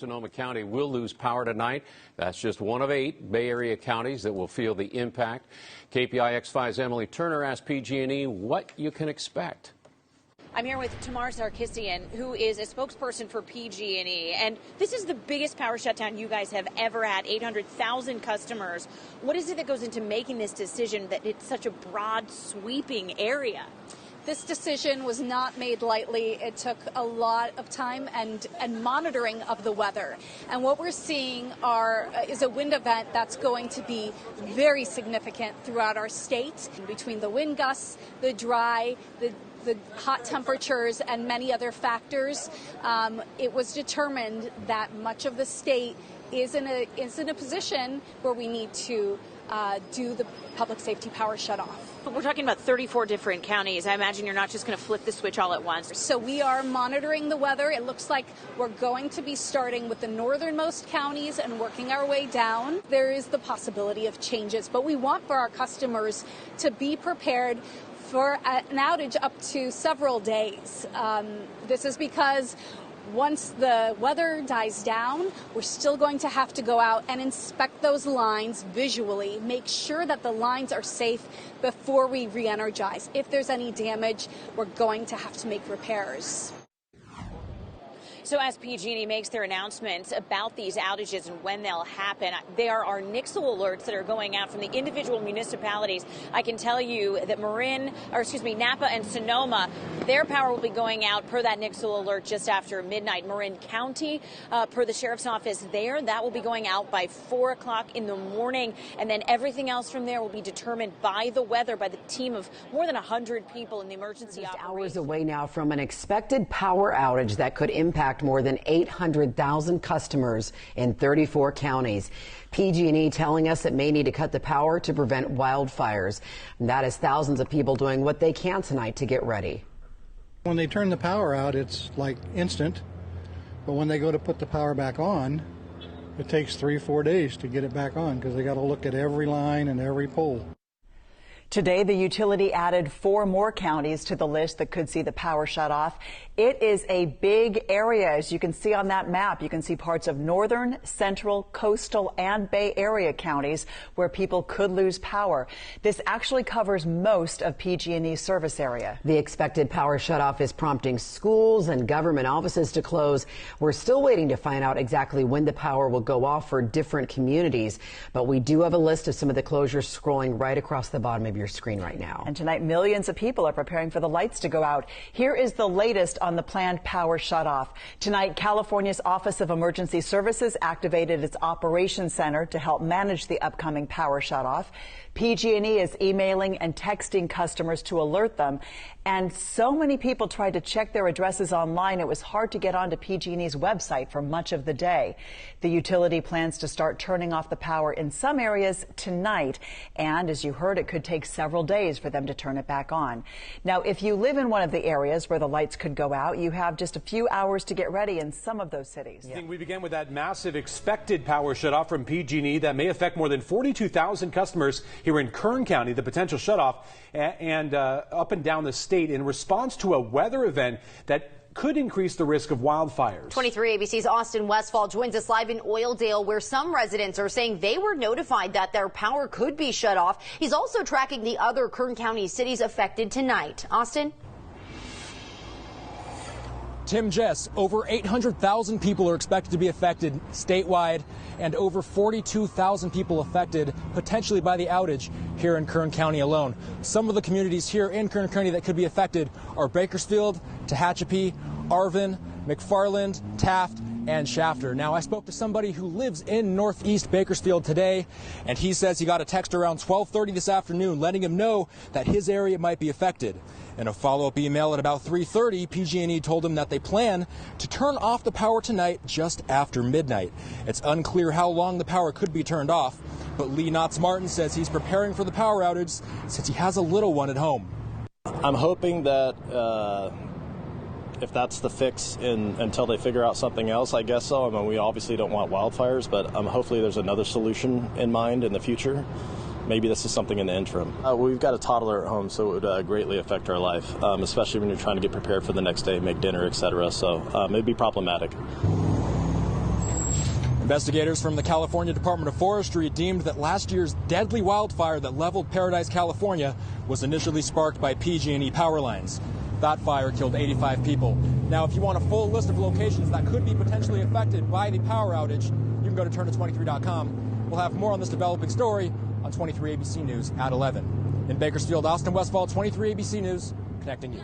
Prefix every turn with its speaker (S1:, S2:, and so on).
S1: Sonoma County will lose power tonight. That's just one of 8 Bay Area counties that will feel the impact. KPI X5's Emily Turner asked PG&E what you can expect.
S2: I'm here with Tamar Sarkisian, who is a spokesperson for PG&E, and this is the biggest power shutdown you guys have ever had, 800,000 customers. What is it that goes into making this decision that it's such a broad, sweeping area?
S3: This decision was not made lightly. It took a lot of time and monitoring of the weather. And what we're seeing is a wind event that's going to be very significant throughout our state. Between the wind gusts, the dry, the hot temperatures, and many other factors, it was determined that much of the state is in a position where we need to do the public safety power shutoff.
S2: We're talking about 34 different counties. I imagine you're not just going to flip the switch all at once.
S3: So we are monitoring the weather. It looks like we're going to be starting with the northernmost counties and working our way down. There is the possibility of changes, but we want for our customers to be prepared for an outage up to several days. This is because once the weather dies down, we're still going to have to go out and inspect those lines visually, make sure that the lines are safe before we re-energize. If there's any damage, we're going to have to make repairs.
S2: So as PG&E makes their announcements about these outages and when they'll happen, there are NIXL alerts that are going out from the individual municipalities. I can tell you that Napa and Sonoma, their power will be going out per that NIXL alert just after midnight. Marin County, per the sheriff's office there, that will be going out by 4 o'clock in the morning. And then everything else from there will be determined by the weather, by the team of more than 100 people in the emergency operations.
S4: Hours away now from an expected power outage that could impact more than 800,000 customers in 34 counties. PG&E telling us it may need to cut the power to prevent wildfires. And that is thousands of people doing what they can tonight to get ready.
S5: When they turn the power out, it's like instant. But when they go to put the power back on, it takes 3-4 days to get it back on because they got to look at every line and every pole.
S6: Today, the utility added 4 more counties to the list that could see the power shut off. It is a big area, as you can see on that map. You can see parts of northern, central, coastal, and Bay Area counties where people could lose power. This actually covers most of PG&E's service area.
S4: The expected power shutoff is prompting schools and government offices to close. We're still waiting to find out exactly when the power will go off for different communities, but we do have a list of some of the closures scrolling right across the bottom of your screen right now.
S6: And tonight, millions of people are preparing for the lights to go out. Here is the latest on the planned power shutoff. Tonight, California's Office of Emergency Services activated its operations center to help manage the upcoming power shutoff. PG&E is emailing and texting customers to alert them. And so many people tried to check their addresses online, it was hard to get onto PG&E's website for much of the day. The utility plans to start turning off the power in some areas tonight. And as you heard, it could take several days for them to turn it back on. Now, if you live in one of the areas where the lights could go out, you have just a few hours to get ready in some of those cities.
S7: Yeah. We began with that massive expected power shutoff from PG&E that may affect more than 42,000 customers here in Kern County. The potential shutoff and up and down the state in response to a weather event that could increase the risk of wildfires.
S8: 23 ABC's Austin Westfall joins us live in Oildale, where some residents are saying they were notified that their power could be shut off. He's also tracking the other Kern County cities affected tonight. Austin?
S9: Tim, Jess, over 800,000 people are expected to be affected statewide and over 42,000 people affected potentially by the outage here in Kern County alone. Some of the communities here in Kern County that could be affected are Bakersfield, Tehachapi, Arvin, McFarland, Taft, and Shafter. Now, I spoke to somebody who lives in northeast Bakersfield today, and he says he got a text around 12:30 this afternoon letting him know that his area might be affected. In a follow-up email at about 3:30, PG&E told him that they plan to turn off the power tonight just after midnight. It's unclear how long the power could be turned off, but Lee Knotts Martin says he's preparing for the power outage since he has a little one at home.
S10: I'm hoping that if that's the fix until they figure out something else, I guess so. I mean, we obviously don't want wildfires, but hopefully there's another solution in mind in the future. Maybe this is something in the interim. We've got a toddler at home, so it would greatly affect our life, especially when you're trying to get prepared for the next day, make dinner, etc. So it'd be problematic.
S9: Investigators from the California Department of Forestry deemed that last year's deadly wildfire that leveled Paradise, California, was initially sparked by PG&E power lines. That fire killed 85 people. Now, if you want a full list of locations that could be potentially affected by the power outage, you can go to turn23.com. We'll have more on this developing story on 23 ABC News at 11. In Bakersfield, Austin Westfall, 23 ABC News, connecting you.